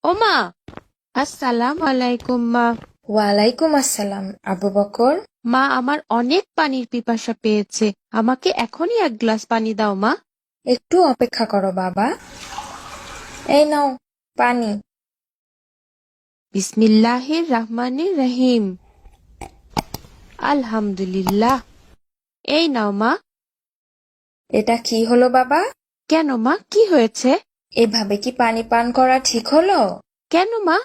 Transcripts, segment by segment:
ও মা, আসসালামু আলাইকুম মা। ওয়ালাইকুম আসসালাম আবু বকর। মা, আমার অনেক পানির পিপাসা পেয়েছে, আমাকে এখনই এক গ্লাস পানি দাও মা। একটু অপেক্ষা করো বাবা। এই নাও পানি। বিসমিল্লাহির রহমানির রহিম। আলহামদুলিল্লাহ। এই নাও মা। এটা কি হলো বাবা? কেন মা, কি হয়েছে? এভাবে কি পানি পান করা ঠিক হলো? কেন মা,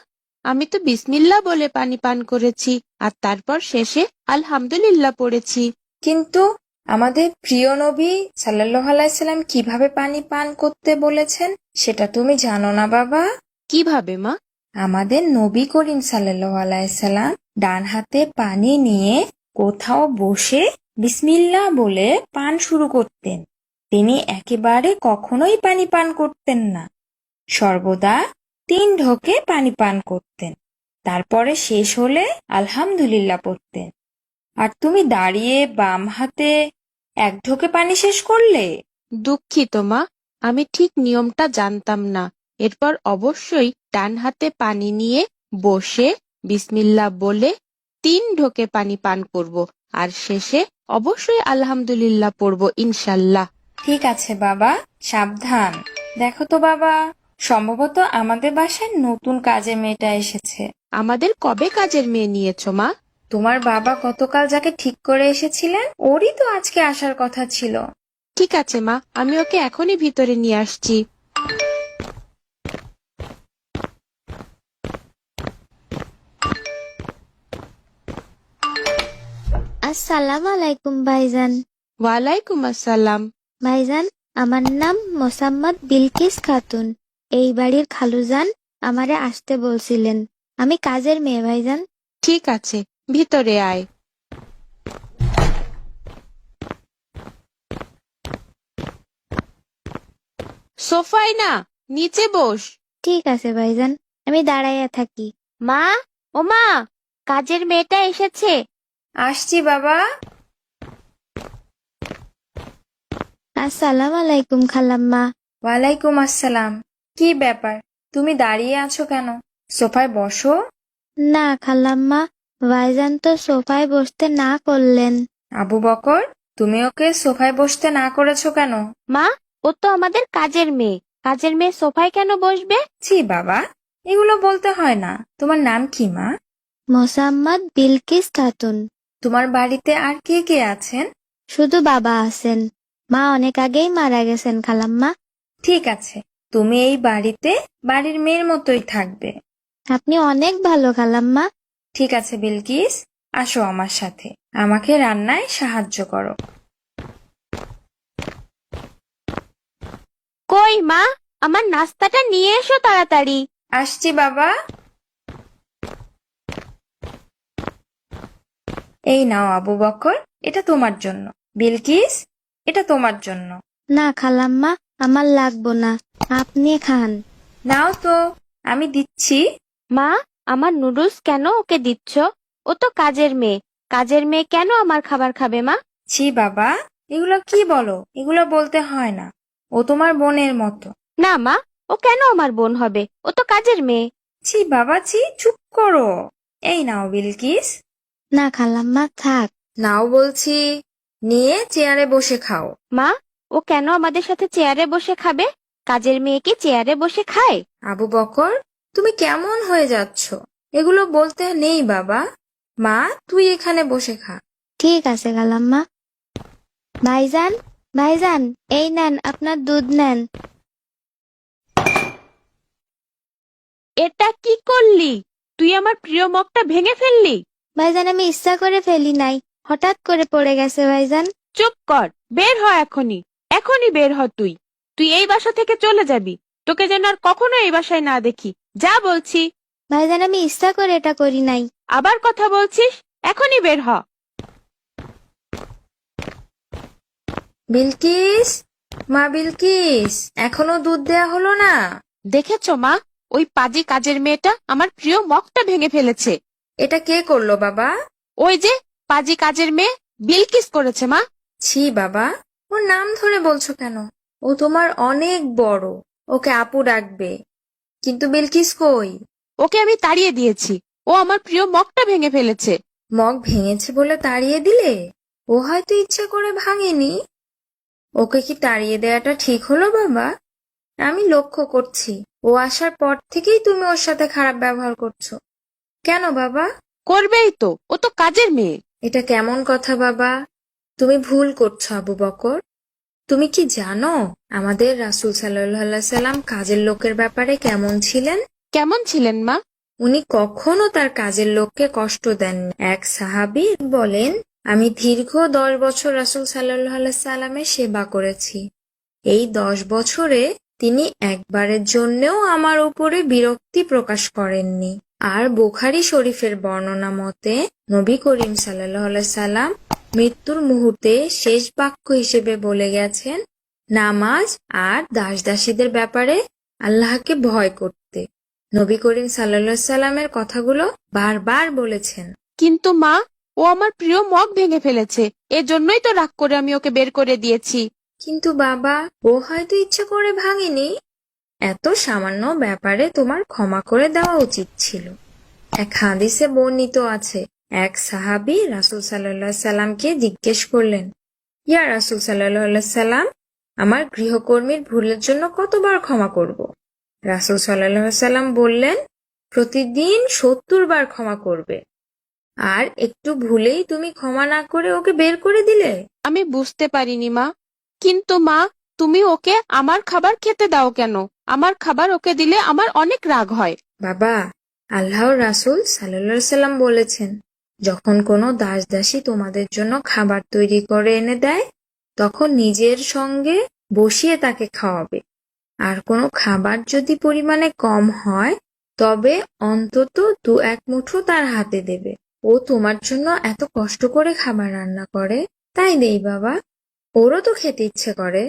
আমি তো বিসমিল্লাহ বলে পানি পান করেছি, আর তারপর শেষে আলহামদুলিল্লাহ পড়েছি। কিন্তু আমাদের প্রিয় নবী সাল্লাল্লাহু আলাইহি সাল্লাম কিভাবে পানি পান করতে বলেছেন সেটা তুমি জানো না বাবা? কিভাবে মা? আমাদের নবী করিম সাল্লাল্লাহু আলাইহি সাল্লাম ডান হাতে পানি নিয়ে কোথাও বসে বিসমিল্লাহ বলে পান শুরু করতেন। তিনি একেবারে কখনোই পানি পান করতেন না, সর্বদা 3 ঢোকে পানি পান করতেন। তারপরে শেষ হলে আলহামদুলিল্লাহ পড়তেন। আর তুমি দাঁড়িয়ে বাম হাতে 1 ঢোকে পানি শেষ করলে। দুঃখিত মা, আমি ঠিক নিয়মটা জানতাম না। এরপর অবশ্যই ডান হাতে পানি নিয়ে বসে বিসমিল্লাহ বলে 3 ঢোকে পানি পান করব, আর শেষে অবশ্যই আলহামদুলিল্লাহ পড়ব ইনশাল্লাহ। ঠিক আছে বাবা, সাবধান। দেখো তো বাবা, সম্ভবত আমাদের বাসায় নতুন কাজের মেয়েটা এসেছে। আমাদের কবে কাজের মেয়ে নিয়েছো মা? তোমার বাবা গতকাল যাকে ঠিক করে এসেছিলেন ওরই তো আজকে আসার কথা ছিল। ঠিক আছে মা, আমি ওকে এখনই ভিতরে নিয়ে আসছি। আসসালামু আলাইকুম ভাইজান। ওয়ালাইকুম আসসালাম। ভাইজান, আমার নাম মোসাম্মদ বিলকিস খাতুন। এই বাড়ির খালুজান আমারে আসতে বলছিলেন। আমি কাজের মেয়ে ভাইজান। ঠিক আছে, ভিতরে আয়। সোফায় না, নিচে বস। ঠিক আছে ভাইজান, আমি দাঁড়াইয়া থাকি। মা, ও মা, কাজের মেয়েটা এসেছে। আসছি বাবা। আসসালামু আলাইকুম খালাম্মা। ওয়ালাইকুম আসসালাম। কি ব্যাপার, তুমি দাঁড়িয়ে আছো কেন? সোফায় বসো। না খালাম্মা, ভাইজান তো সোফায় বসতে না করলেন। আবু বকর, তুমি ওকে সোফায় বসতে না করেছো কেন? মা, ও তো আমাদের কাজের মেয়ে। কাজের মেয়ে সোফায় কেন বসবে? ছি বাবা, এগুলো বলতে হয় না। তোমার নাম কি মা? মোসাম্মদ বিলকিস খাতুন। তোমার বাড়িতে আর কে কে আছেন? শুধু বাবা আছেন, মা অনেক আগেই মারা গেছেন খালাম্মা। ঠিক আছে, তুমি এই বাড়িতে বাড়ির মেয়ের মতোই থাকবে। আপনি অনেক ভালো খালাম্মা। ঠিক আছে বিলকিস, আসো আমার সাথে, আমাকে রান্নায় সাহায্য করো। কই মা, আমার নাস্তাটা নিয়ে এসো তাড়াতাড়ি। আসছি বাবা। এই নাও আবু বকর, এটা তোমার জন্য। বিলকিস, এটা তোমার জন্য। না খালাম্মা, আমার লাগবো না, আপনি খান। নাও তো, আমি দিচ্ছি। মা, আমার নুডলস কেন ওকে দিচ্ছ? ও তো কাজের মেয়ে। কাজের মেয়ে কেন আমার খাবার খাবে মা? ছি বাবা, এগুলো কি বলো? এগুলো বলতে হয় না। ও তোমার বোনের মতো। না মা, ও কেন আমার বোন হবে? ও তো কাজের মেয়ে। ছি বাবা ছি, চুপ করো। এই নাও বিলকিস। না খালাম্মা, থাক। নাও বলছি, নিয়ে চেয়ারে বসে খাও। মা, ও কেন আমাদের সাথে চেয়ারে বসে খাবে? কাজের মেয়ে কি চেয়ারে বসে খায়? আবু বকর, তুমি কেমন হয়ে যাচ্ছ? এগুলো বলতে নেই বাবা। মা, তুই এখানে বসে খা। ঠিক আছে খালাম্মা। ভাইজান, ভাইজান, এই নেন আপনার দুধ নেন। এটা কি করলি? তুই আমার প্রিয় মগটা ভেঙে ফেললি। ভাইজান, আমি ইচ্ছা করে ফেলি নাই, হঠাৎ করে পড়ে গেছে ভাইজান। চুপ কর, বের হ এখনই। এখনই বের হ তুই। তুই এই বাসা থেকে চলে যাবি। তোকে যেন আর কখনো এই বাসায় না দেখি, যা বলছি। ভাইজান, আমি ইচ্ছা করে এটা করি নাই। আবার কথা বলছিস? এখনই বের হ। বিলকিস, মা বিলকিস, এখনো দুধ দেয়া হলো না? দেখেছো মা, ওই পাজি কাজের মেয়েটা আমার প্রিয় মগটা ভেঙে ফেলেছে। এটা কে করলো বাবা? ওই যে পাজি কাজের মেয়ে বিলকিস করেছে মা। ছি বাবা, ওর নাম ধরে বলছো কেন? ও তোমার অনেক বড়, ওকে আপু ডাকবে। কিন্তু বিলকিস কই? ওকে আমি তাড়িয়ে দিয়েছি। ও আমার প্রিয় মগটা ভেঙে ফেলেছে। মগ ভেঙেছে বলে তাড়িয়ে দিলে? ও হয়তো ইচ্ছে করে ভাঙেনি। ওকে কি তাড়িয়ে দেওয়াটা ঠিক হলো বাবা? আমি লক্ষ্য করছি ও আসার পর থেকেই তুমি ওর সাথে খারাপ ব্যবহার করছো। কেন বাবা? করবেই তো, ও তো কাজের মেয়ে। এটা কেমন কথা বাবা? তুমি ভুল করছো আবু বকর। তুমি কি জানো আমাদের রাসূল সাল্লাল্লাহু আলাইহি সাল্লাম কাজের লোকের ব্যাপারে কেমন ছিলেন? কেমন ছিলেন মা? উনি কখনো তার কাজের লোককে কষ্ট দেননি। এক সাহাবী বলেন, আমি দীর্ঘ 10 বছর রাসূল সাল্লাল্লাহু আলাইহি সাল্লামের সেবা করেছি। এই 10 বছরে তিনি একবারের জন্যেও আমার উপরে বিরক্তি প্রকাশ করেননি। আর বুখারী শরীফের বর্ণনা মতে নবী করিম সাল্লাল্লাহু আলাইহি সাল্লাম মৃত্যুর মুহূর্তে শেষ বাক্য হিসেবে বলে গেছেন, নামাজ আর দাস-দাসীদের ব্যাপারে আল্লাহকে ভয় করতে। নবী করিম সাল্লাল্লাহু আলাইহি সাল্লামের কথাগুলো বারবার বলেছেন। কিন্তু মা, ও আমার প্রিয় মগ ভেঙে ফেলেছে, এজন্যই তো রাগ করে আমি ওকে বের করে দিয়েছি। কিন্তু বাবা, ও হয়তো ইচ্ছে করে ভাঙেনি। এত সামান্য ব্যাপারে তোমার ক্ষমা করে দেওয়া উচিত ছিল। এক হাদিসে বর্ণিত আছে, এক সাহাবী রাসূল সাল্লাল্লাহু আলাইহি সাল্লামকে জিজ্ঞেস করলেন, ইয়া রাসূল সাল্লাল্লাহু আলাইহি সাল্লাম, আমার গৃহকর্মীর ভুলের জন্য কতবার ক্ষমা করব? রাসূল সাল্লাল্লাহু আলাইহি সাল্লাম বললেন, প্রতিদিন 70 বার ক্ষমা করবে। আর একটু ভুলেই তুমি ক্ষমা না করে ওকে বের করে দিলে? আমি বুঝতে পারিনি মা। কিন্তু মা, তুমি ওকে আমার খাবার খেতে দাও কেন? আমার খাবার ওকে দিলে আমার অনেক রাগ হয়। বাবা, আল্লাহর রাসূল সাল্লাল্লাহু আলাইহি সাল্লাম বলেছেন, যখন কোনো দাস-দাসী তোমাদের জন্য খাবার তৈরি করে এনে দেয়, তখন নিজের সঙ্গে বসিয়ে তাকে খাওয়াবে। আর কোনো খাবার যদি পরিমাণে কম হয়, তবে অন্তত 2-1 মুঠো তার হাতে দেবে। ও তোমার জন্য এত কষ্ট করে খাবার রান্না করে, তাই দেই বাবা। ওরও তো খেতে ইচ্ছে করে।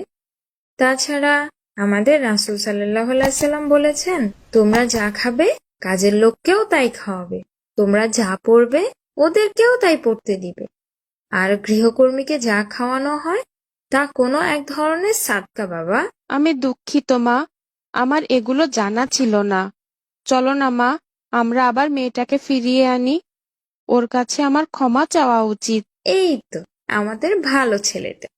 তাছাড়া আমাদের রাসূল সাল্লাল্লাহু আলাইহি সাল্লাম বলেছেন, তোমরা যা খাবে কাজের লোককেও তাই খাওয়াবে। তোমরা যা পরবে ওদেরকেও তাই পরতে দিবে। আর গৃহকর্মীকে যা খাওয়ানো হয় তা কোনো এক ধরনের সাদকা বাবা। আমি দুঃখিত মা, আমার এগুলো জানা ছিল না। চলো না মা, আমরা আবার মেয়েটাকে ফিরিয়ে আনি। ওর কাছে আমার ক্ষমা চাওয়া উচিত। এই তো আমাদের ভালো ছেলেটা।